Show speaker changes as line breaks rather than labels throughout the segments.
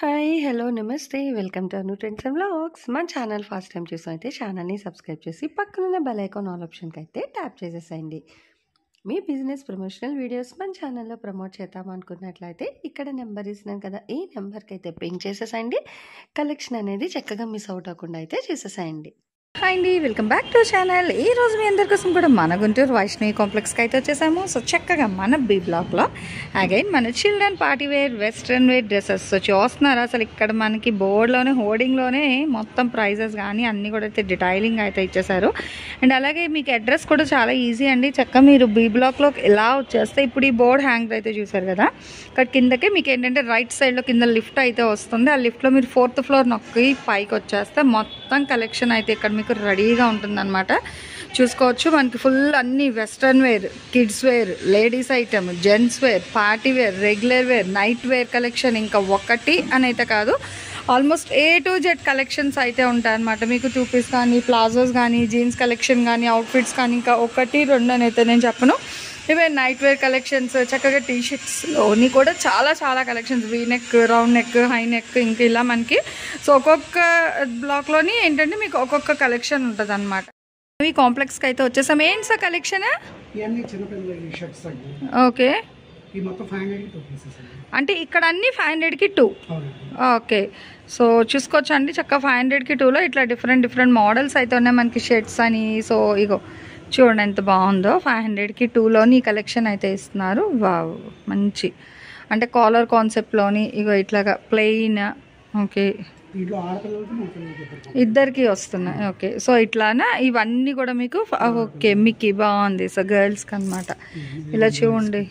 Hi! Hello! నమస్తే! Welcome to Anu trends and vlogs. మన channel first time చూసినైతే ఛానల్‌ని subscribe చేసి పక్కనున్న బెల్ ఐకాన్ ఆల్ ఆప్షన్‌కైతే ట్యాప్ చేసేసేయండి. మీ బిజినెస్ ప్రమోషనల్ వీడియోస్ మన ఛానల్‌లో ప్రమోట్ చేద్దామనుకున్నట్లయితే ఇక్కడ నెంబర్ ఇస్తున్నాను కదా! ఈ నెంబర్‌కైతే పింగ్ చేసేసేయండి. కలెక్షన్ అనేది చక్కగా మిస్ అవుట్ అవ్వకుండా అయితే చేసేసేయండి.
హాయ్ అండి, వెల్కమ్ బ్యాక్ టు ఛానల్. ఈ రోజు మీ అందరి కోసం కూడా మన గుంటూరు వైష్ణవి కాంప్లెక్స్కి అయితే వచ్చేసాము. సో చక్కగా మన బి బ్లాక్లో అగైన్ మన children party wear western wear dresses చూస్తున్నారు. అసలు ఇక్కడ మనకి బోర్డులోనే హోర్డింగ్లోనే మొత్తం ప్రైజెస్ కానీ అన్నీ కూడా అయితే డీటైలింగ్ అయితే ఇచ్చేసారు. అండ్ అలాగే మీకు అడ్రస్ కూడా చాలా ఈజీ అండి. చక్కగా మీరు బి బ్లాక్లో ఇలా వచ్చేస్తే ఇప్పుడు ఈ బోర్డ్ హ్యాంగ్ అయితే చూసారు కదా, ఇక్కడ కిందకే మీకు ఏంటంటే రైట్ సైడ్లో కింద లిఫ్ట్ అయితే వస్తుంది. ఆ లిఫ్ట్లో మీరు 4th ఫ్లోర్ నొక్కి పైకి వచ్చేస్తే మొత్తం కలెక్షన్ అయితే ఇక్కడ మీకు రెడీగా ఉంటుందన్నమాట. చూసుకోవచ్చు. మనకి ఫుల్ అన్ని western wear, kids wear, ladies item, gents wear, party wear, regular wear, night wear collection ఇంకా ఒకటి అని అయితే కాదు, almost A to Z collections అయితే ఉంటాయన్నమాట. మీకు 2 పీస్ కానీ, ప్లాజోస్ కానీ, జీన్స్ కలెక్షన్ కానీ, అవుట్ఫిట్స్ కానీ ఇంకా ఒకటి రెండు అని అయితే నేను చెప్పను. ఇవే నైట్ వేర్ కలెక్షన్స్, చక్కగా టీషర్ట్స్లోని కూడా చాలా చాలా collections, V neck, round neck, high neck ఇంకా ఇలా మనకి. సో ఒక్కొక్క బ్లాక్లోని ఏంటంటే మీకు ఒక్కొక్క కలెక్షన్ ఉంటుంది అనమాట. ఈ కాంప్లెక్స్కి అయితే వచ్చేసాం. ఏంటి సార్ కలెక్షన్? ఓకే, అంటే ఇక్కడ అన్ని 500కి 2. ఓకే, సో చూసుకోవచ్చు అండి. చక్కగా 500కి 2లో ఇట్లా డిఫరెంట్ మోడల్స్ అయితే ఉన్నాయి మనకి, షర్ట్స్ అని. సో ఇగో చూడండి ఎంత బాగుందో. 500కి 2లోని ఈ కలెక్షన్ అయితే ఇస్తున్నారు. వావ్, మంచి అంటే కాలర్ కాన్సెప్ట్లోని ఇగో ఇట్లాగా ప్లెయిన్. ఓకే, ఇద్దరికి వస్తున్నాయి. ఓకే, సో ఇట్లానా ఇవన్నీ కూడా మీకు. ఓకే, మీకు బాగుంది. సో గర్ల్స్కి అనమాట. ఇలా చూడండి.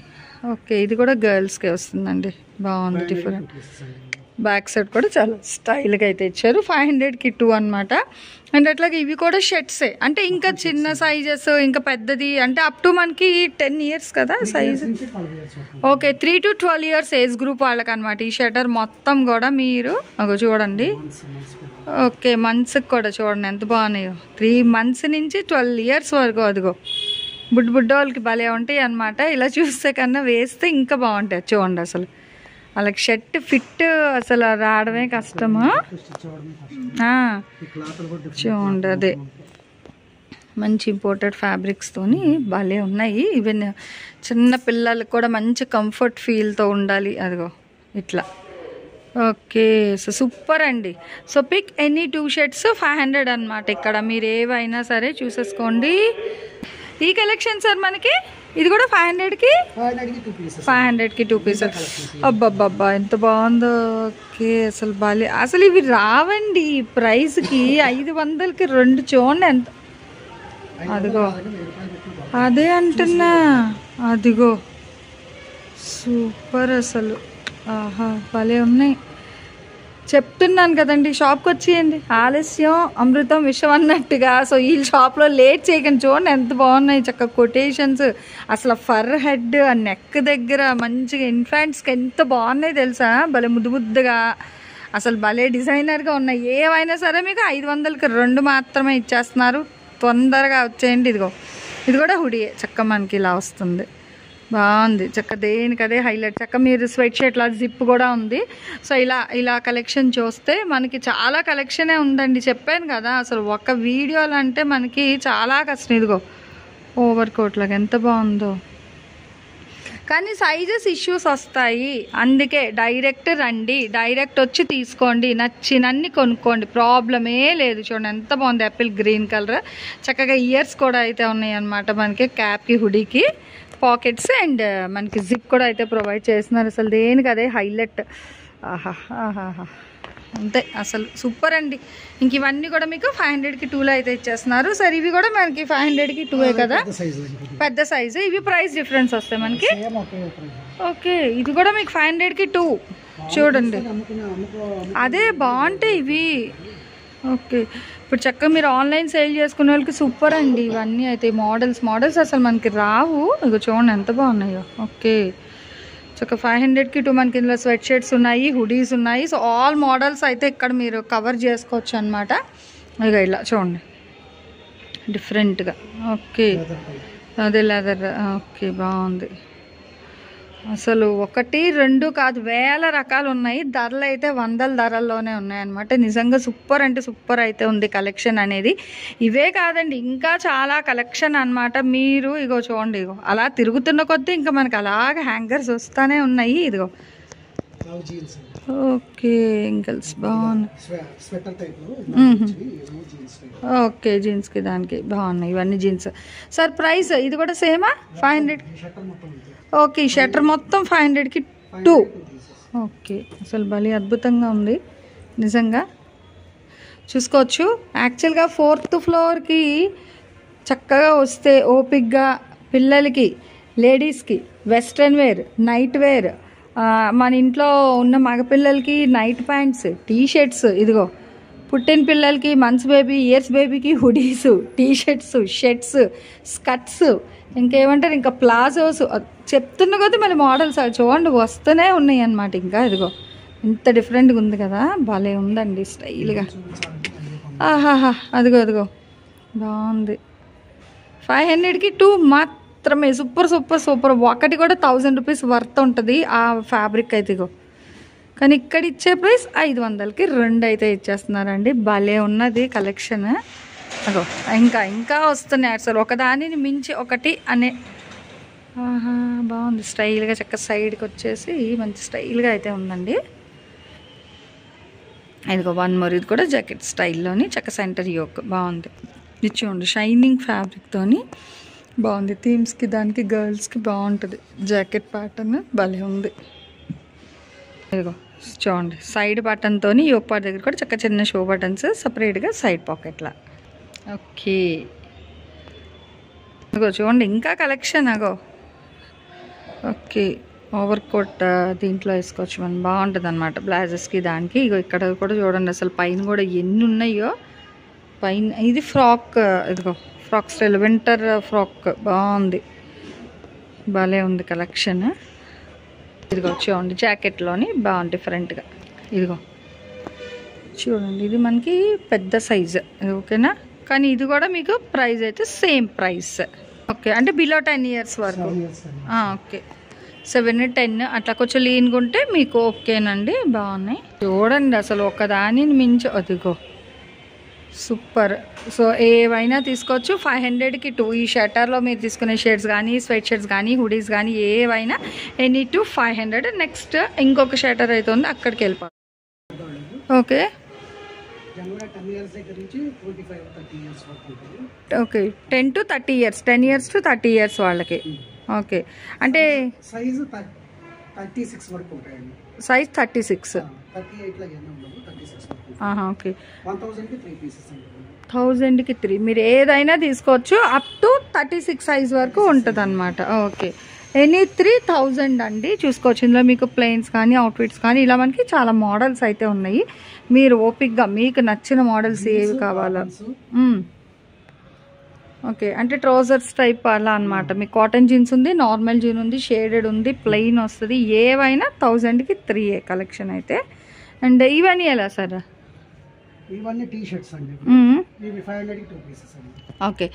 ఓకే, ఇది కూడా గర్ల్స్కే వస్తుందండి. బాగుంది, డిఫరెంట్. బ్యాక్ సైడ్ కూడా చాలా స్టైల్గా అయితే ఇచ్చారు. 500కి 2 అనమాట. అండ్ అట్లాగే ఇవి కూడా షర్ట్సే, అంటే ఇంకా చిన్న సైజెస్, ఇంకా పెద్దది అంటే అప్ టు మనకి 10 years కదా size. Okay, 3 to 12 years age group వాళ్ళకి అనమాట. ఈ షటర్ మొత్తం కూడా మీరు చూడండి. ఓకే, మంత్స్కి కూడా చూడండి ఎంత బాగున్నాయో. 3 months నుంచి 12 years వరకు. అదిగో బుడ్డోళ్ళకి భలే ఉంటాయి అనమాట. ఇలా చూస్తే కన్నా వేస్తే ఇంకా బాగుంటాయి. చూడండి అసలు వాళ్ళకి షర్ట్ ఫిట్ అసలు రావడమే కష్టము. చూడండి, అదే మంచి ఇంపోర్టెడ్ ఫ్యాబ్రిక్స్తోని భలే ఉన్నాయి. ఈవెన్ చిన్న పిల్లలకు కూడా మంచి కంఫర్ట్ ఫీల్తో ఉండాలి. అదిగో ఇట్లా. ఓకే, సో సూపర్ అండి. సో పిక్ ఎనీ 2 షర్ట్స్ 500 అనమాట. ఇక్కడ మీరు ఏవైనా సరే చూసేసుకోండి. ఈ కలెక్షన్ సార్ మనకి ఇది కూడా 500కి 2 పీసెస్. అబ్బబ్బబ్బా ఎంత బాగుందో. ఓకే, అసలు బాలే. అసలు ఇవి రావండి ఈ ప్రైస్కి. 500కి 2 చూడండి ఎంత. అదిగో అదే అంటున్నా. అదిగో సూపర్ అసలు. ఆహా, భలే ఉన్నాయి. చెప్తున్నాను కదండి, షాప్కి వచ్చేయండి. ఆలస్యం అమృతం విషయం అన్నట్టుగా. సో ఈ షాప్లో లేట్ చేయకండి. చూడండి ఎంత బాగున్నాయి. చక్కగా కొటేషన్స్, అసలు ఫర్ హెడ్, ఆ నెక్ దగ్గర మంచిగా ఇన్ఫాంట్స్కి ఎంత బాగున్నాయి తెలుసా. భలే ముద్దుగా అసలు భలే డిజైనర్గా ఉన్నాయి. ఏవైనా సరే మీకు 500కి 2 మాత్రమే ఇచ్చేస్తున్నారు. తొందరగా వచ్చేయండి. ఇదిగో ఇది కూడా హుడియే. చక్కగా మనకి ఇలా వస్తుంది. బాగుంది. చక్క దేనికి అదే హైలైట్. చక్క మీరు స్వెట్ షర్ట్ లా జిప్ కూడా ఉంది. సో ఇలా కలెక్షన్ చూస్తే మనకి చాలా కలెక్షనే ఉందండి. చెప్పాను కదా అసలు ఒక వీడియోలు అంటే మనకి చాలా కష్టం. ఇదిగో ఓవర్ కోట్ లాగా ఎంత బాగుందో. కానీ సైజెస్ ఇష్యూస్ వస్తాయి, అందుకే డైరెక్ట్ రండి. డైరెక్ట్ వచ్చి తీసుకోండి, నచ్చినన్ని కొనుక్కోండి, ప్రాబ్లమే లేదు. చూడండి ఎంత బాగుంది. Apple green colour. చక్కగా ఇయర్స్ కూడా అయితే ఉన్నాయి అన్నమాట మనకి. క్యాప్కి, హుడీకి పాకెట్స్ అండ్ మనకి జిప్ కూడా అయితే ప్రొవైడ్ చేస్తున్నారు. అసలు దేనికి అదే హైలైట్. ఆహా, అంతే అసలు సూపర్ అండి. ఇంక ఇవన్నీ కూడా మీకు 500కి 2లో అయితే ఇచ్చేస్తున్నారు. సరే ఇవి కూడా మనకి 500కి 2 కదా, పెద్ద సైజు. ఇవి ప్రైస్ డిఫరెన్స్ వస్తాయి మనకి. ఓకే, ఇది కూడా మీకు 500కి 2 చూడండి. అదే బాగుంటాయి ఇవి. ఓకే, ఇప్పుడు చక్కగా మీరు ఆన్లైన్ సేల్ చేసుకునే వాళ్ళకి సూపర్ అండి. ఇవన్నీ అయితే మోడల్స్ అసలు మనకి రావు. ఇక చూడండి ఎంత బాగున్నాయో. ఓకే, చక్కగా 500కి 2 మనకి ఇందులో స్వెట్ షర్ట్స్ ఉన్నాయి, హుడీస్ ఉన్నాయి. సో ఆల్ మోడల్స్ అయితే ఇక్కడ మీరు కవర్ చేసుకోవచ్చు అనమాట. ఇక ఇలా చూడండి డిఫరెంట్గా. ఓకే, అదే లెదర్. ఓకే, బాగుంది. అసలు 1, 2 కాదు, వేల రకాలు ఉన్నాయి. ధరలు అయితే వందల ధరల్లోనే ఉన్నాయన్నమాట. నిజంగా సూపర్ అంటే సూపర్ అయితే ఉంది కలెక్షన్ అనేది. ఇవే కాదండి, ఇంకా చాలా కలెక్షన్ అన్నమాట. మీరు ఇగో చూడండి, ఇగో అలా తిరుగుతున్న కొద్దీ ఇంకా మనకు అలాగ హ్యాంగర్స్ వస్తానే ఉన్నాయి. ఇదిగో ఓకే యాంకిల్స్ బాగున్నాయి. ఓకే జీన్స్కి దానికి బాగున్నాయి ఇవన్నీ జీన్స్. సార్ ప్రైస్ ఇది కూడా సేమా? 500. ఓకే షట్టర్ మొత్తం 500కి 2. ఓకే అసలు భలే అద్భుతంగా ఉంది నిజంగా. చూసుకోవచ్చు. యాక్చువల్గా 4th ఫ్లోర్కి చక్కగా వస్తే ఓపిక్గా పిల్లలకి, లేడీస్కి వెస్ట్రన్ వేర్, నైట్ వేర్, మన ఇంట్లో ఉన్న మగపిల్లలకి నైట్ ప్యాంట్స్, టీషర్ట్స్, ఇదిగో పుట్టిన పిల్లలకి, మంత్స్ బేబీ, ఇయర్స్ బేబీకి హుడీస్, టీషర్ట్స్, షర్ట్స్, స్కర్ట్స్, ఇంకేమంటారు ఇంకా ప్లాజోస్, చెప్తున్న కొద్దీ మళ్ళీ మోడల్స్ అవి చూడండి వస్తూనే ఉన్నాయి అన్నమాట. ఇంకా ఇదిగో ఇంత డిఫరెంట్గా ఉంది కదా, భలే ఉందండి స్టైల్గా. ఆహాహా అదిగో అదిగో బాగుంది. 500కి 2 మాత్రమే. Super super super. ఒకటి కూడా 1000 రూపీస్ వర్త్ ఉంటుంది ఆ ఫ్యాబ్రిక్ అయితే. ఇగో కానీ ఇక్కడ ఇచ్చే ప్రైస్ 500కి 2 అయితే ఇచ్చేస్తున్నారండి. భలే ఉన్నది కలెక్షన్. అగో ఇంకా ఇంకా వస్తున్నాయి అసలు ఒకదానిని మించి ఒకటి అనే. ఆహా బాగుంది స్టైల్గా, చక్క సైడ్కి వచ్చేసి మంచి స్టైల్గా అయితే ఉందండి. ఇదిగో 1 మోర్, ఇది కూడా జాకెట్ స్టైల్లోని చక్క సెంటర్ యోక్ బాగుంది. ఇది చూడండి షైనింగ్ ఫ్యాబ్రిక్తోని బాగుంది. థీమ్స్కి దానికి గర్ల్స్కి బాగుంటుంది జాకెట్ ప్యాటర్న్, భలే ఉంది. ఇదిగో చూడండి సైడ్ బటన్తో యోక్ పార్ట్ దగ్గర కూడా చక్క చిన్న షో బటన్స్, సపరేట్గా సైడ్ పాకెట్లా. ఓకే అగో చూడండి ఇంకా కలెక్షన్. అగో ఓకే ఓవర్ కోట్ దీంట్లో వేసుకోవచ్చు మనం, బాగుంటుంది అనమాట బ్లౌజెస్కి దానికి. ఇగో ఇక్కడ కూడా చూడండి అసలు పైన కూడా ఎన్ని ఉన్నాయో. పైన ఇది ఫ్రాక్, ఇదిగో ఫ్రాక్ స్టైల్ వింటర్ ఫ్రాక్ బాగుంది, భలే ఉంది కలెక్షన్. ఇదిగో చూడండి జాకెట్లోని బాగుంది డిఫరెంట్గా. ఇదిగో చూడండి ఇది మనకి పెద్ద సైజు, ఓకేనా. కానీ ఇది కూడా మీకు ప్రైస్ అయితే సేమ్ ప్రైస్. ఓకే అంటే బిలో 10 years వరకు. ఓకే 7, 10 అట్లా కొంచెం లీన్గా ఉంటే మీకు ఓకేనండి. బాగున్నాయి చూడండి అసలు ఒకదానిని మించి. అదిగో సూపర్. సో ఏవైనా తీసుకోవచ్చు. 500కి 2. ఈ షర్టర్లో మీరు తీసుకునే షర్ట్స్ కానీ, స్వెట్ షర్ట్స్ కానీ, హుడీస్ కానీ ఏవైనా ఎనీ టు 500. నెక్స్ట్ ఇంకొక షర్టర్ అయితే ఉంది, అక్కడికి వెళ్ళిపోవాలి. Okay okay 10 to 30 years, 10 years to 30 years వాళ్ళకి. ఓకే అంటే
సైజ్ 36 వరకు ఉంటాయండి.
సైజ్ 36.
38 లాగా ఉండదు, 36 వరకు.
ఓకే
1000కి 3 పీసెస్ అండి.
1000కి 3 మీరు ఏదైనా తీసుకోవచ్చు. అప్ టు 36 సైజ్ వరకు ఉంటుంది అనమాట. ఓకే ఎనీ 3000 అండి. చూసుకోవచ్చు ఇందులో మీకు ప్లెయిన్స్ కానీ, అవుట్ఫిట్స్ కానీ ఇలా మనకి చాలా మోడల్స్ అయితే ఉన్నాయి. మీరు ఓపిక్గా మీకు నచ్చిన మోడల్స్ ఏవి కావాలో. ఓకే అంటే ట్రౌజర్స్ టైప్ అలా అనమాట. మీకు కాటన్ జీన్స్ ఉంది, నార్మల్ జీన్ ఉంది, షేడెడ్ ఉంది, ప్లెయిన్ వస్తుంది. ఏవైనా 1000కి 3 కలెక్షన్ అయితే. అండ్ ఇవన్నీ ఎలా సార్?
ఇవన్నీ టీ షర్ట్స్ అండి. ఇవి 500కి 2 పీసెస్ అండి.
ఓకే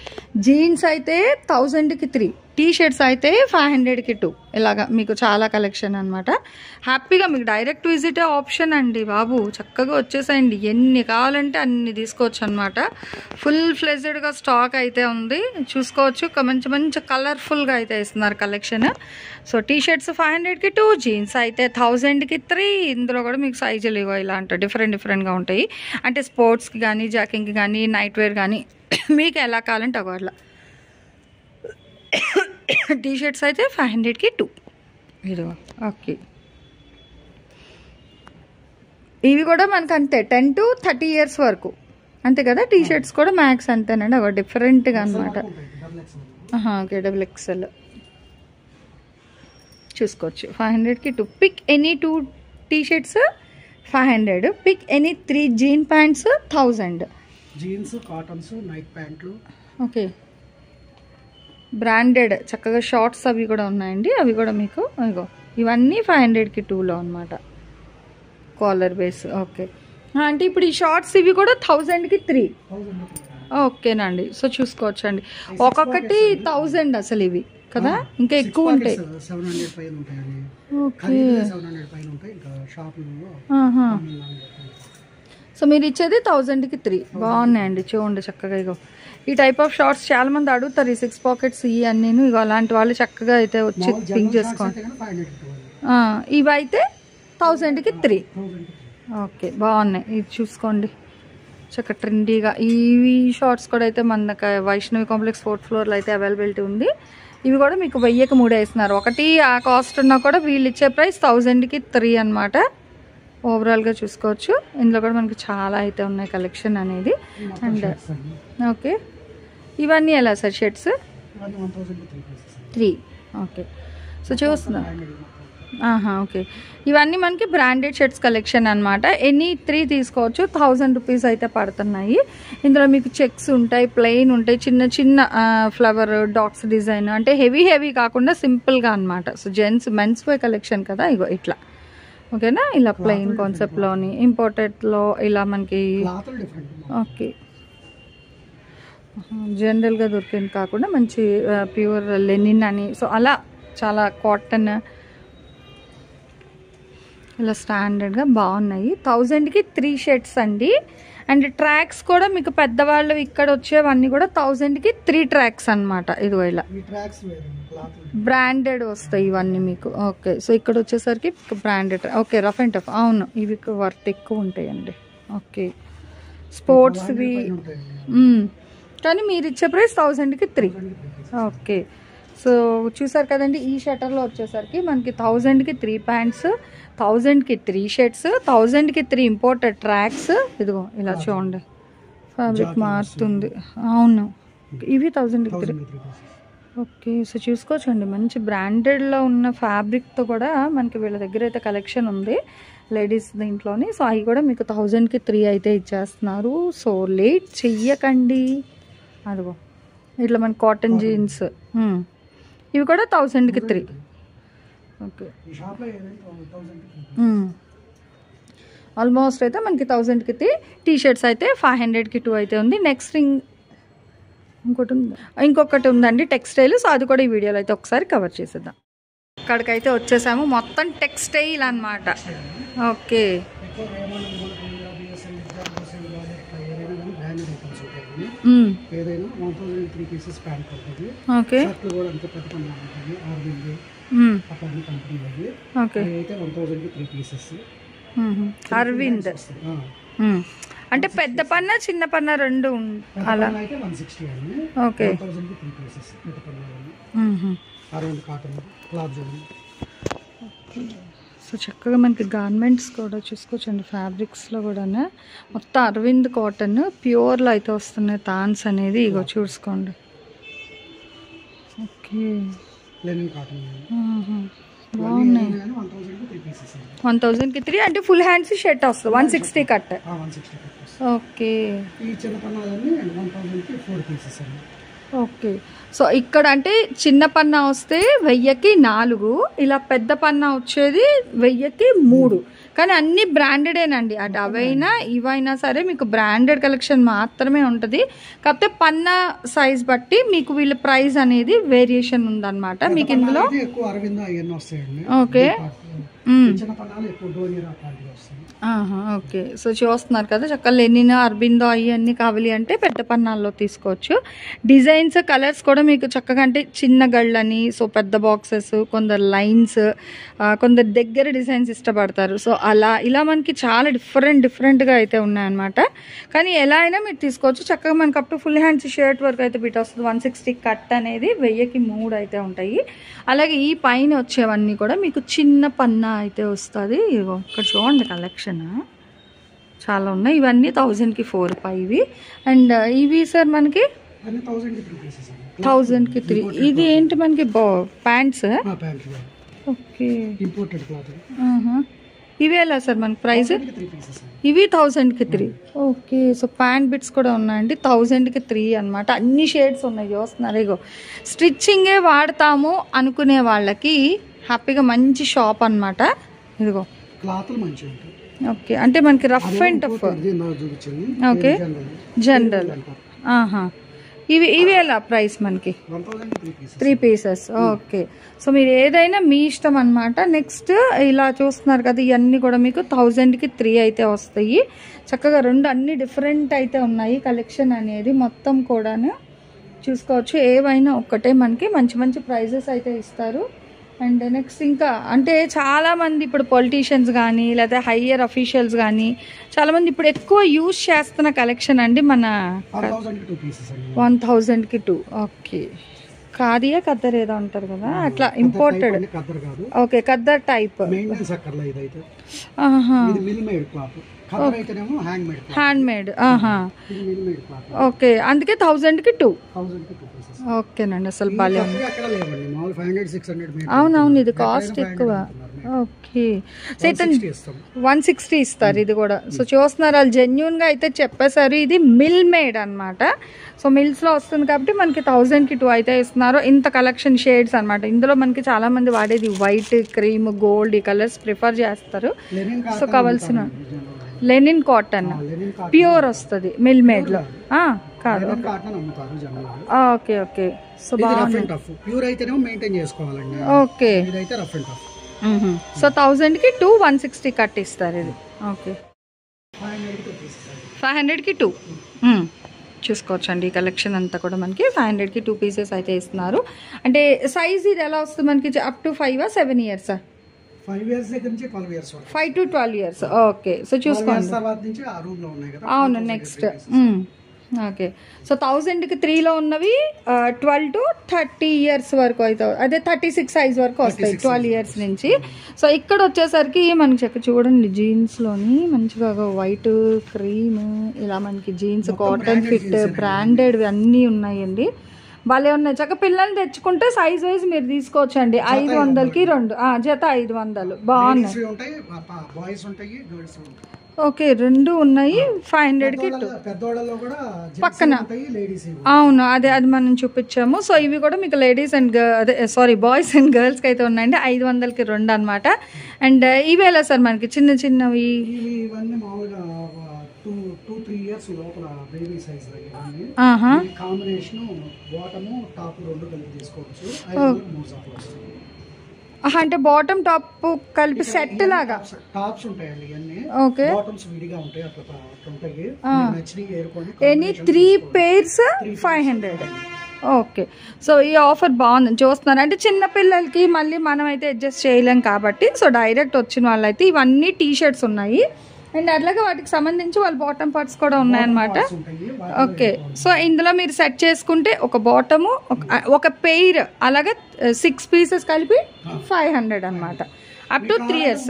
జీన్స్ అయితే 1000కి 3, టీ షర్ట్స్ అయితే 500కి 2. ఇలాగా మీకు చాలా కలెక్షన్ అనమాట. హ్యాపీగా మీకు డైరెక్ట్ విజిట్ ఆప్షన్ అండి బాబు. చక్కగా వచ్చేసాయండి, ఎన్ని కావాలంటే అన్ని తీసుకోవచ్చు అనమాట. ఫుల్ ఫ్లెజ్డ్గా స్టాక్ అయితే ఉంది. చూసుకోవచ్చు మంచి మంచి కలర్ఫుల్గా అయితే ఇస్తున్నారు కలెక్షన్. సో టీ షర్ట్స్ 500కి 2, జీన్స్ అయితే 1000కి 3. ఇందులో కూడా మీకు సైజులు ఇగో ఇలా అంటే డిఫరెంట్గా ఉంటాయి. అంటే స్పోర్ట్స్కి కానీ, జాకింగ్కి కానీ, నైట్ వేర్ కానీ మీకు ఎలా కావాలంటే అట్లా. టీ షర్ట్స్ అయితే 500కి 2. ఇదిగో ఓకే ఇవి కూడా మనకు అంతే 10 to 30 years వరకు అంతే కదా. టీ షర్ట్స్ కూడా మ్యాక్స్ అంతేనండి, ఒక డిఫరెంట్గా అనమాట. ఓకే XXL చూసుకోవచ్చు. 500కి 2. Pick any 2 T shirts 500. Pick any 3 jean pants 1000.
Jeans, cottons, night ప్యాంట్లు.
ఓకే బ్రాండెడ్ చక్కగా షార్ట్స్ అవి కూడా ఉన్నాయండి. అవి కూడా మీకు ఇగో ఇవన్నీ 500కి 2లో అనమాట. Caller base. ఓకే అంటే ఇప్పుడు ఈ షార్ట్స్ ఇవి కూడా 1000కి 3. ఓకేనండి. సో చూసుకోవచ్చు అండి, ఒక్కొక్కటి 1000 అసలు ఇవి కదా, ఇంకా ఎక్కువ ఉంటాయి.
700 పైన ఉంటాయండి.
ఓకే.
700 పైన ఉంటాయి. ఇంకా షాపుల్లో
సో మీరు ఇచ్చేది 1000కి 3. బాగున్నాయండి, చూడండి చక్కగా. ఇగో ఈ టైప్ ఆఫ్ షార్ట్స్ చాలా మంది అడుగుతారు, ఈ 6 పాకెట్స్ ఇవి అన్నీ. ఇగో అలాంటి వాళ్ళు చక్కగా అయితే వచ్చి పింక్ చేసుకోండి. ఇవి అయితే 1000కి 3. ఓకే, బాగున్నాయి. ఇది చూసుకోండి చక్కగా ట్రెండీగా. ఈ షార్ట్స్ కూడా అయితే మనకి వైష్ణవి కాంప్లెక్స్ 4th ఫ్లోర్లో అయితే అవైలబిలిటీ ఉంది. ఇవి కూడా మీకు 1000కి 3 వేస్తున్నారు. ఒకటి ఆ కాస్ట్ ఉన్నా కూడా వీళ్ళు ఇచ్చే ప్రైస్ 1000కి 3 అనమాట. ఓవరాల్గా చూసుకోవచ్చు. ఇందులో కూడా మనకి చాలా అయితే ఉన్నాయి కలెక్షన్ అనేది. అండ్ ఓకే, ఇవన్నీ ఎలా సార్ షర్ట్స్? 3. ఓకే, సో చూస్తున్నా. ఓకే, ఇవన్నీ మనకి బ్రాండెడ్ షర్ట్స్ కలెక్షన్ అనమాట. ఎనీ 3 తీసుకోవచ్చు. 1000 రూపీస్ అయితే పడుతున్నాయి. ఇందులో మీకు చెక్స్ ఉంటాయి, ప్లెయిన్ ఉంటాయి, చిన్న చిన్న ఫ్లవర్ డాట్స్ డిజైన్, అంటే హెవీ కాకుండా సింపుల్గా అనమాట. సో మెన్స్ వే కలెక్షన్ కదా. ఇగో ఇట్లా ఓకేనా, ఇలా ప్లెయిన్ కాన్సెప్ట్లోని ఇంపోర్టెడ్లో ఇలా మనకి. ఓకే, జనరల్గా దొరికింది కాకుండా మంచి ప్యూర్ లెనిన్ అని. సో అలా చాలా కాటన్ ఇలా స్టాండర్డ్గా బాగున్నాయి. 1000కి 3 షర్ట్స్ అండి. అండ్ ట్రాక్స్ కూడా మీకు పెద్దవాళ్ళు ఇక్కడ వచ్చేవన్నీ కూడా 1000కి 3 ట్రాక్స్ అనమాట. ఇదిగో ఇలా బ్రాండెడ్ వస్తాయి ఇవన్నీ మీకు. ఓకే, సో ఇక్కడ వచ్చేసరికి branded. Okay, rough and tough. అవును, ఇవి వర్త్ ఎక్కువ ఉంటాయండి. ఓకే, స్పోర్ట్స్వి. కానీ మీరు ఇచ్చే ప్రైస్ 1000కి 3. ఓకే, సో చూసారు కదండి. ఈ షటర్లో వచ్చేసరికి మనకి 1000కి 3 ప్యాంట్స్, 1000కి 3 షర్ట్స్, 1000కి 3 ఇంపోర్టెడ్ ట్రాక్స్. ఇదిగో ఇలా చూడండి, ఫ్యాబ్రిక్ మారుతుంది. అవును, ఇవి 1000కి 3. ఓకే, సో చూసుకోవచ్చండి. మంచి బ్రాండెడ్లో ఉన్న ఫ్యాబ్రిక్తో కూడా మనకి వీళ్ళ దగ్గర అయితే కలెక్షన్ ఉంది లేడీస్ దీంట్లోని. సో అవి కూడా మీకు 1000కి 3 అయితే ఇచ్చేస్తున్నారు. సో లేట్ చెయ్యకండి. అదిగో ఇట్లా మన కాటన్ జీన్స్, ఇవి కూడా 1000కి 3. ఓకే, ఆల్మోస్ట్ అయితే మనకి 1000కి 3. టీ షర్ట్స్ అయితే 500కి 2 అయితే ఉంది. నెక్స్ట్ ఇంకొకటి ఉందండి టెక్స్టైల్. సో అది కూడా ఈ వీడియోలో అయితే ఒకసారి కవర్ చేసేద్దాం. అక్కడికైతే వచ్చేసాము. మొత్తం టెక్స్టైల్ అనమాట. ఓకే,
ఏదైనా 1003 పీసెస్ ప్యాంట్ ఉంటుంది.
ఓకే,
కూడా అంతే పెట్టుకున్నా ఉంటుంది. ఆర్బింగ్ అట్లాంటి కంపెనీ
ఓకే,
అయితే 1003 పీసెస్.
అరవింద్ అంటే పెద్ద పన్న చిన్న పన్న రెండు అలా
అయితే 160 అండి.
ఓకే,
1003 పీసెస్ పెద్ద పన్న Arvind cotton cloth zone.
So చక్కగా మనకి గార్మెంట్స్ కూడా చూసుకోవచ్చండి. ఫ్యాబ్రిక్స్లో కూడా మొత్తం అరవింద్ కాటన్ ప్యూర్లో అయితే వస్తున్నాయి తాన్స్ అనేది. ఇగో చూసుకోండి. ఓకే,
లెనిన్ కాటన్
బాగున్నాయి. 1000కి 3 అంటే ఫుల్ హ్యాండ్స్ షర్ట్ వస్తుంది. 160 కట్. ఓకే,
ఈ చిన్న పన్నాలన్నీ 1000కి 4 పీసెస్ అండి.
ఓకే, సో ఇక్కడ అంటే చిన్న పన్నా వస్తే 1000కి 4, ఇలా పెద్ద పన్నా వచ్చేది 1000కి 3. కానీ అన్ని బ్రాండెడేనండి. అటు అవైనా ఇవైనా సరే మీకు బ్రాండెడ్ కలెక్షన్ మాత్రమే ఉంటుంది. కాకపోతే పన్నా సైజ్ బట్టి మీకు వీళ్ళ ప్రైస్ అనేది వేరియేషన్ ఉందన్నమాట. మీకు ఇందులో ఓకే, ఓకే, సో చూస్తున్నారు కదా చక్కగా లెనిన్ అరబిందో అవన్నీ కావాలి అంటే పెద్ద పన్నాల్లో తీసుకోవచ్చు. డిజైన్స్ కలర్స్ కూడా మీకు చక్కగా అంటే చిన్న గళ్ళని, సో పెద్ద బాక్సెస్, కొందరు లైన్స్, కొందరు దగ్గర డిజైన్స్ ఇష్టపడతారు. సో అలా ఇలా మనకి చాలా డిఫరెంట్గా అయితే ఉన్నాయన్నమాట. కానీ ఎలా అయినా మీరు తీసుకోవచ్చు. చక్కగా మనకి up to full hands shirt వరకు అయితే బిట్ వస్తుంది. 160 కట్ అనేది 1000కి 3 అయితే ఉంటాయి. అలాగే ఈ పైన వచ్చేవన్నీ కూడా మీకు చిన్న పన్నా అయితే వస్తుంది. ఇక్కడ చూడండి కలెక్షన్ చాలా ఉన్నాయి. ఇవన్నీ 1000కి 4 పైవి. అండ్ ఇవి సార్ మనకి 1000కి 3. ఇది ఏంటి మనకి ప్యాంట్స్? ఓకే, ఇవి ఎలా సార్ మనకి ప్రైస్? ఇవి 1000కి 3. ఓకే, సో ప్యాంట్ బిట్స్ కూడా ఉన్నాయండి. 1000కి 3 అనమాట. అన్ని షేడ్స్ ఉన్నాయి చూస్తున్నారు. ఇగో స్టిచ్చింగే వాడతాము అనుకునే వాళ్ళకి హ్యాపీగా మంచి షాప్ అనమాట. ఇదిగో ఓకే, అంటే మనకి rough and tough. Okay, general. ఇవి ఎలా ప్రైస్ మనకి? 3 పీసెస్. ఓకే. సో మీరు ఏదైనా మీ ఇష్టం అనమాట. నెక్స్ట్ ఇలా చూస్తున్నారు కదా, ఇవన్నీ కూడా మీకు 1000కి 3 అయితే వస్తాయి. చక్కగా అన్ని డిఫరెంట్ అయితే ఉన్నాయి. కలెక్షన్ అనేది మొత్తం కూడాను చూసుకోవచ్చు. ఏవైనా ఒక్కటే మనకి మంచి మంచి ప్రైజెస్ అయితే ఇస్తారు. అండ్ నెక్స్ట్ ఇంకా అంటే చాలామంది ఇప్పుడు పొలిటీషియన్స్ కానీ లేదా హయ్యర్ అఫీషియల్స్ కానీ చాలామంది ఇప్పుడు ఎక్కువ యూజ్ చేస్తున్న కలెక్షన్ అండి మన 1000కి 2. ఓకే. ఖాదీయా ఖద్దర్ ఏదో అంటారు కదా, అట్లా imported. Okay, khaddar type. Hand made. Okay, అందుకే 1000కి 2. ఓకేనండి. అసలు బాగా అవునవును, ఇది కాస్ట్ ఎక్కువ. ఓకే. సో అయితే 160 ఇస్తారు ఇది కూడా. సో చూస్తున్నారు, వాళ్ళు జెన్యున్గా అయితే చెప్పేశారు. ఇది మిల్ మేడ్ అనమాట. సో మిల్స్లో వస్తుంది కాబట్టి మనకి 1000కి 2 అయితే ఇస్తున్నారు. ఇంత కలెక్షన్ షేడ్స్ అనమాట. ఇందులో మనకి చాలా మంది వాడేది వైట్, క్రీమ్, గోల్డ్ ఈ కలర్స్ ప్రిఫర్ చేస్తారు. సో కావాల్సిన లెనిన్ కాటన్ ప్యూర్ వస్తుంది మిల్ మేడ్ లో కాదు. Okay okay. So okay. So 1000కి 2 160 కట్ ఇస్తారు ఇది. ఓకే. 500కి 2 చూసుకోవచ్చండి. ఈ కలెక్షన్ అంతా కూడా మనకి 500కి 2 పీసెస్ అయితే ఇస్తున్నారు. అంటే సైజ్ ఇది ఎలా వస్తుంది మనకి? Up to 5 7 years?
5 years దగ్గర నుంచి 12 years
5 to 12 years. Okay. So చూసుకోండి. అవును. Next okay. సో 1000కి 3లో ఉన్నవి 12 to 30 years వరకు అయితే, అదే 36 సైజ్ వరకు వస్తాయి 12 years నుంచి. సో ఇక్కడ వచ్చేసరికి మనకి చక్క చూడండి, జీన్స్లోని మంచిగా వైట్, క్రీమ్ ఇలా మనకి జీన్స్, కాటన్ ఫిట్, బ్రాండెడ్ అన్నీ ఉన్నాయండి. భలే ఉన్నాయి. చక్క పిల్లల్ని తెచ్చుకుంటే సైజ్ వైజ్ మీరు తీసుకోవచ్చు అండి. 500కి 2 జత 500 బాగున్నాయి. ఓకే, 2 ఉన్నాయి. 500కి 2 పక్కన. అవును, అది మనం చూపించాము. సో ఇవి కూడా మీకు లేడీస్ అండ్ బాయ్స్ అండ్ గర్ల్స్కి అయితే ఉన్నాయండి. 500కి 2 అనమాట. అండ్ ఇవి ఎలా సార్ మనకి చిన్న చిన్నవి?
2-3 years లోపల baby size combination bottom top రెండు కలిపి తీసుకోవచ్చు.
అంటే బాటమ్ టాప్ కలిపి సెట్ లాగా
టాప్స్ ఉంటాయండి ఇవన్నీ.
ఓకే.
బాటమ్స్ విడిగా ఉంటాయి, అట్లా ఉంటాయి.
Any 3 pairs 500. ఓకే. సో ఈ ఆఫర్ బాగుంది చూస్తున్నారు. అంటే చిన్న పిల్లలకి మళ్ళీ మనం అయితే అడ్జస్ట్ చేయలేం కాబట్టి సో డైరెక్ట్ వచ్చిన వాళ్ళైతే ఇవన్నీ టీ షర్ట్స్ ఉన్నాయి. అండ్ అట్లాగే వాటికి సంబంధించి వాళ్ళ బాటమ్ పార్ట్స్ కూడా ఉన్నాయన్నమాట. ఓకే. సో ఇందులో మీరు సెట్ చేసుకుంటే ఒక బాటము ఒక పెయిర్ అలాగే 6 pieces కలిపి 500 అనమాట. Up to 3 years.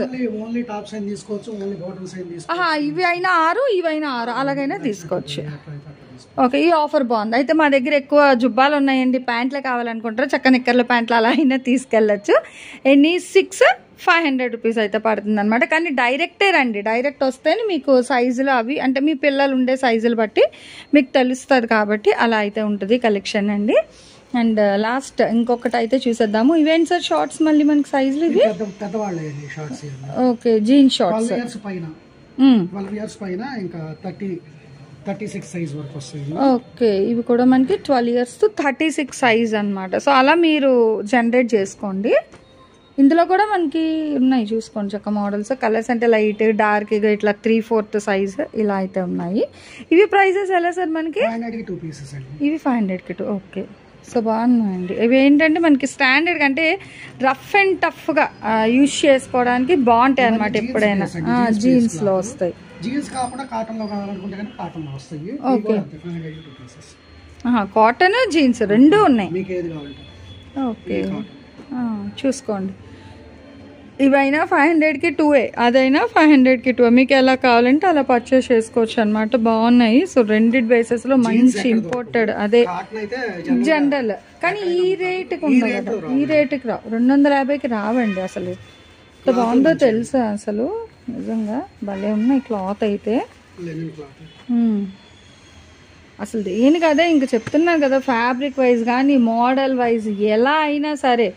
ఇవి అయినా 6 ఇవైనా 6 అలాగైనా తీసుకోవచ్చు. ఓకే. ఈ ఆఫర్ బాగుంది. అయితే మా దగ్గర ఎక్కువ జుబ్బాలు ఉన్నాయండి, ప్యాంట్లు కావాలనుకుంటారు, చక్క నిక్కర్ల ప్యాంట్లు అలా అయినా తీసుకెళ్ళచ్చు. ఎన్ని 6 500 రూపీస్ అయితే పడుతుంది అనమాట. కానీ డైరెక్టే రండి, డైరెక్ట్ వస్తేనే మీకు సైజులు అవి అంటే మీ పిల్లలు ఉండే సైజులు బట్టి మీకు తెలుస్తుంది కాబట్టి అలా అయితే ఉంటుంది కలెక్షన్ అండి. అండ్ లాస్ట్ ఇంకొకటి అయితే చూసేద్దాము. ఇవేంటి సార్ షార్ట్స్ మళ్ళీ మనకి సైజులు ఇవి? ఓకే, జీన్స్ షార్ట్స్
12 years పైన ఇంకా 36 సైజ్ వరకు వస్తాయి.
ఓకే. ఇవి కూడా మనకి 12 years to 36 సైజ్ అనమాట. సో అలా మీరు జనరేట్ చేసుకోండి. ఇందులో కూడా మనకి ఉన్నాయి చూసుకోండి చక్క మోడల్స్. కలర్స్ అంటే లైట్, డార్క్, ఇట్లా 3/4 సైజ్ ఇలా అయితే ఉన్నాయి. ఇవి ప్రైజెస్ ఎలా సార్ మనకి?
500కి 2 pieces అండి.
ఇవి 500కి 2. ఓకే. సో బాగున్నాయండి. ఇవి ఏంటంటే మనకి స్టాండర్డ్ అంటే రఫ్ అండ్ టఫ్గా యూజ్ చేసుకోవడానికి బాగుంటాయి అనమాట. ఎప్పుడైనా జీన్స్లో వస్తాయి.
జీన్స్ కాకుండా కాటన్ లో కావాలనుకుంటే కానీ కాటన్ లో వస్తాయి.
ఓకే. కాటన్ జీన్స్ రెండు ఉన్నాయి.
మీకు ఏది కావాలంటే.
ఓకే, చూసుకోండి. ఇవైనా 500కి 2, అదైనా 500కి 2. మీకు ఎలా కావాలంటే అలా పర్చేస్ చేసుకోవచ్చు అనమాట. బాగున్నాయి. సో రెండిడ్ బేసెస్ లో మంచి ఇంపోర్టెడ్ అదే జనరల్. కానీ ఈ రేటుకి ఉండదు కదా, ఈ రేటుకి రావు. 250కి రావండి. అసలు ఎంత బాగుందో తెలుసా? అసలు నిజంగా భలే ఉన్నాయి క్లాత్ అయితే. అసలు దేనికి అదే ఇంక చెప్తున్నాను కదా, ఫ్యాబ్రిక్ వైజ్ కానీ మోడల్ వైజ్ ఎలా అయినా సరే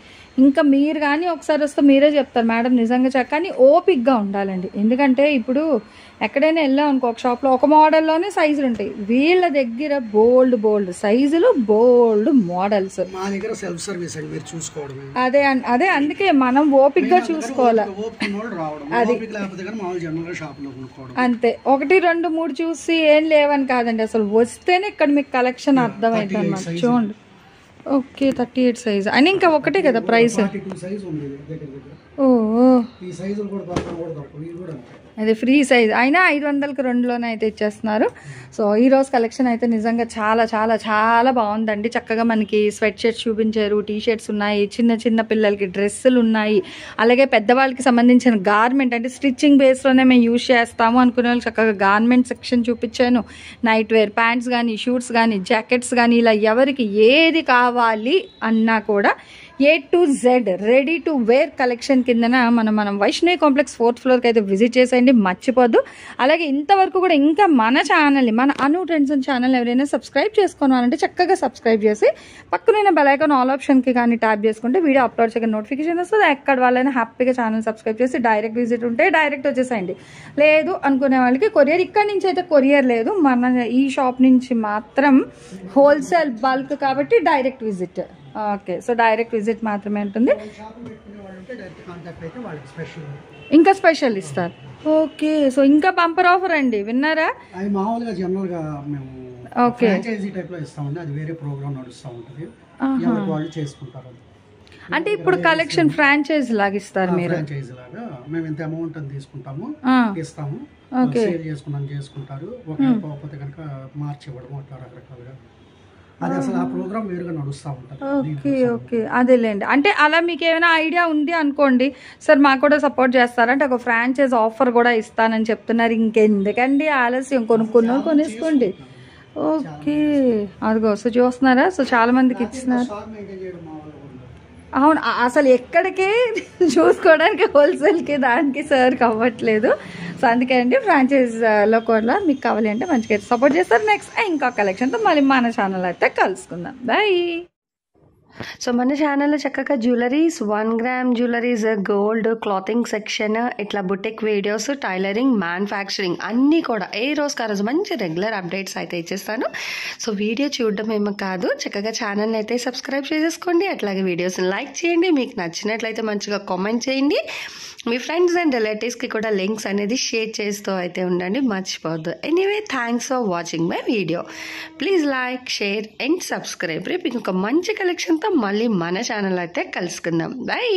ఇంకా మీరు కానీ ఒకసారి వస్తే మీరే చెప్తారు మేడం నిజంగా కానీ ఓపిక్గా ఉండాలండి. ఎందుకంటే ఇప్పుడు ఎక్కడైనా వెళ్ళాం అనుకో ఒక షాప్లో ఒక మోడల్లోనే సైజులు ఉంటాయి, వీళ్ళ దగ్గర బోల్డ్ సైజులు, బోల్డ్ మోడల్స్.
మా దగ్గర సెల్ఫ్ సర్వీస్ అండి, మీరు చూసుకోవడమే.
అదే అందుకే మనం ఓపిక్గా చూసుకోవాలి. అంతే 1, 2, 3 చూసి ఏం లేవని కాదండి, అసలు వస్తేనే ఇక్కడ మీకు కలెక్షన్ అర్థమైంది అన్నమాట. చూడండి ఓకే 38 సైజ్ అని ఇంకా ఒకటే కదా ప్రైస్. అదే ఫ్రీ సైజ్ అయినా 500కి 2లోనే అయితే ఇచ్చేస్తున్నారు. సో ఈరోజు కలెక్షన్ అయితే నిజంగా చాలా చాలా చాలా బాగుందండి. చక్కగా మనకి స్వెట్ షర్ట్స్ చూపించారు, టీ షర్ట్స్ ఉన్నాయి, చిన్న పిల్లలకి డ్రెస్సులు ఉన్నాయి, అలాగే పెద్దవాళ్ళకి సంబంధించిన గార్మెంట్ అంటే స్టిచ్చింగ్ బేస్లోనే మేము యూజ్ చేస్తాము అనుకునే వాళ్ళు చక్కగా గార్మెంట్ సెక్షన్ చూపించాను. నైట్ వేర్ ప్యాంట్స్ కానీ, షూట్స్ కానీ, జాకెట్స్ కానీ, ఇలా ఎవరికి ఏది కావాలి అన్నా కూడా A to Z ready to wear collection కిందన మనం వైష్ణవి కాంప్లెక్స్ 4th ఫ్లోర్కి అయితే విజిట్ చేసేయండి, మర్చిపోద్దు. అలాగే ఇంతవరకు కూడా ఇంకా మన ఛానల్ని, మన అను ట్రెండ్స్ ఛానల్ ఎవరైనా సబ్స్క్రైబ్ చేసుకోవాలంటే చక్కగా సబ్స్క్రైబ్ చేసి పక్కన బెల్ ఐకాన్ ఆల్ ఆప్షన్కి కానీ ట్యాప్ చేసుకుంటే వీడియో అప్లోడ్ చేయగా నోటిఫికేషన్ వస్తుంది. ఎక్కడ వాళ్ళైనా హ్యాపీగా ఛానల్ సబ్స్క్రైబ్ చేసి డైరెక్ట్ విజిట్ ఉంటే డైరెక్ట్ వచ్చేసేయండి. లేదు అనుకునే వాళ్ళకి కొరియర్, ఇక్కడ నుంచి అయితే కొరియర్ లేదు, మన ఈ షాప్ నుంచి మాత్రం హోల్సేల్ బల్క్ కాబట్టి direct visit. Okay so direct visit మాత్రమే ఉంటుంది, ఇంకా స్పెషల్ ఇస్తారు. ఓకే సో ఇంకా బంపర్ ఆఫర్ అండి, విన్నారా?
అది మామూలుగా జనరల్ గా మేము ఫ్రాంచైజీ టైప్ లో ఇస్తామండి, అది వేరే ప్రోగ్రామ్ నడుస్తూ ఉంటుంది, ఎవరికి వాళ్ళు చేసుకుంటారు.
అంటే ఇప్పుడు కలెక్షన్ ఫ్రాంచైజ్ లాగా ఇస్తారు మీరు?
ఫ్రాంచైజీ లాగా మేము ఇంత అమౌంట్ అని తీసుకుంటాము, ఇస్తాము, సేల్ చేసుకుంటారు. ఒకవేళ పోకపోతే కనుక మార్చి ఇవ్వడం అట్లా రకరకాలుగా అది అసలు ఆ ప్రోగ్రామ్ వేరుగా నడుస్తూ ఉంటుంది.
ఓకే అదేలేండి. అంటే అలా మీకు ఏమైనా ఐడియా ఉంది అనుకోండి, సార్ మాకు కూడా సపోర్ట్ చేస్తారంటే ఒక ఫ్రాంచైజ్ ఆఫర్ కూడా ఇస్తానని చెప్తున్నారు. ఇంకెందుకండి ఆలస్యం, కొనేసుకోండి. ఓకే అదిగో సో చూస్తున్నారా, సో చాలా మందికి ఇచ్చినారు. అవును అసలు ఎక్కడికే చూసుకోవడానికి హోల్సేల్కి దానికి సార్కి అవ్వట్లేదు. సో అందుకే అండి ఫ్రాంచైజ్లో కూడా మీకు కావాలి అంటే మంచిగా సపోర్ట్ చేస్తారు. నెక్స్ట్ ఇంకా కలెక్షన్తో మళ్ళీ మన ఛానల్ అయితే కలుసుకుందాం. బాయ్.
సో మన ఛానల్లో చక్కగా jewelleries, 1 gram jewelleries, gold, clothing section, ఇట్లా బుటిక్ వీడియోస్, టైలరింగ్, మ్యానుఫ్యాక్చరింగ్ అన్నీ కూడా ఏ రోజుకి ఆ రోజు మంచి రెగ్యులర్ అప్డేట్స్ అయితే ఇచ్చేస్తాను. సో వీడియో చూడడం ఏమో కాదు, చక్కగా ఛానల్ని అయితే సబ్స్క్రైబ్ చేసేసుకోండి, అట్లాగే వీడియోస్ని లైక్ చేయండి, మీకు నచ్చినట్లయితే మంచిగా కామెంట్ చేయండి, మీ ఫ్రెండ్స్ అండ్ రిలేటివ్స్కి కూడా లింక్స్ అనేది షేర్ చేస్తూ అయితే ఉండండి, మర్చిపోవద్దు. Anyway thanks for watching my video. Please like, share and subscribe. రేపు ఇంకొక మంచి కలెక్షన్తో మళ్ళీ మన ఛానల్ అయితే కలుసుకుందాం. బాయ్.